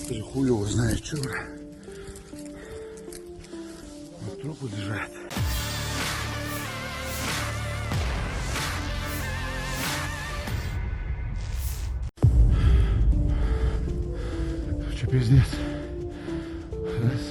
Ты хуй его знает, что, бля. Вот трупы лежат. Что пиздец.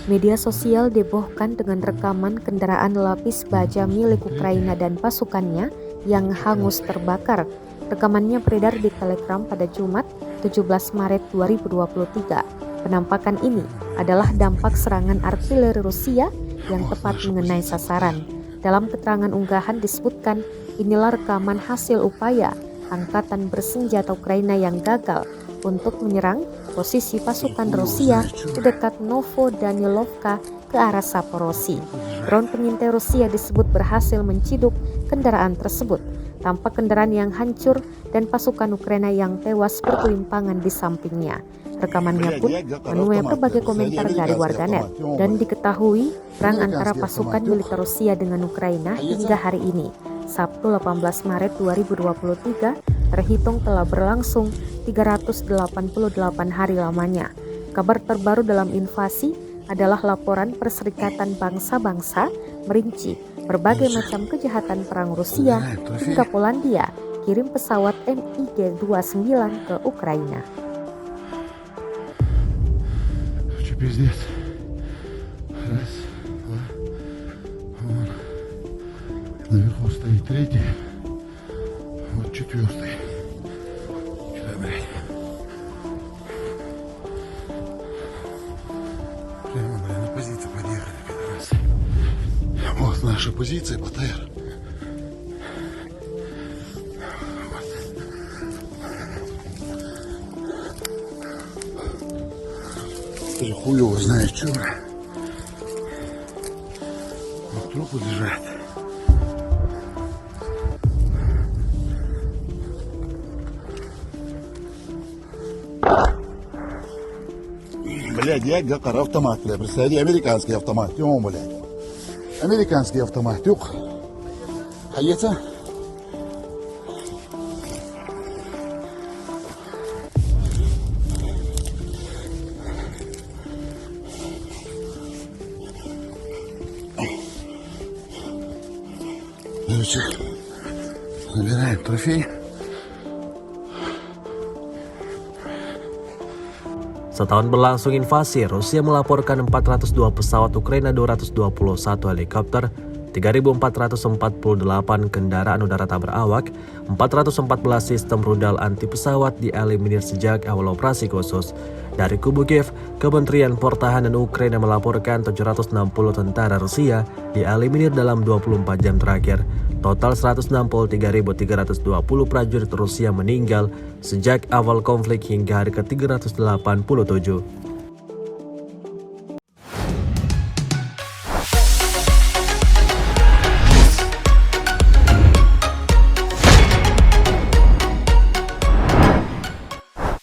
Media sosial dihebohkan dengan rekaman kendaraan lapis baja milik Ukraina dan pasukannya yang hangus terbakar. Rekamannya beredar di Telegram pada Jumat 17 Maret 2023. Penampakan ini adalah dampak serangan artileri Rusia yang tepat mengenai sasaran. Dalam keterangan unggahan disebutkan, inilah rekaman hasil upaya angkatan bersenjata Ukraina yang gagal untuk menyerang posisi pasukan Rusia di dekat Novodanilovka ke arah Saporosi. Drone pengintai Rusia disebut berhasil menciduk kendaraan tersebut. Tampak kendaraan yang hancur dan pasukan Ukraina yang tewas berkelimpangan di sampingnya. Rekamannya pun menuai berbagai komentar dari warganet dan diketahui perang antara pasukan militer Rusia dengan Ukraina hingga hari ini, Sabtu 18 Maret 2023, terhitung telah berlangsung 388 hari lamanya. Kabar terbaru dalam invasi adalah laporan Perserikatan Bangsa-Bangsa merinci berbagai macam kejahatan perang Rusia hingga Polandia kirim pesawat MiG-29 ke Ukraina. Пиздец. Раз, два, вон. Наверху стоит третий. Вот четвертый. Сюда, блядь. Прямо, блядь, на позиции подъехали, пидорасы. Вот наша позиция, БТР. Ты хуй его знает, что, бля. Вот трупы лежат. Блядь, я гакар автомат, бля. Представляете, американский автомат. Тём, блядь. Американский автомат. Тюк. Хаеца. Короче, набираем трофей. Setahun berlangsung invasi, Rusia melaporkan 402 pesawat Ukraina, 221 helikopter, 3.448 kendaraan udara tak berawak, 414 sistem rudal anti pesawat dieliminir sejak awal operasi khusus. Dari kubu Kiev, Kementerian Pertahanan Ukraina melaporkan 760 tentara Rusia dieliminir dalam 24 jam terakhir. Total 163.320 prajurit Rusia meninggal sejak awal konflik hingga hari ke-387.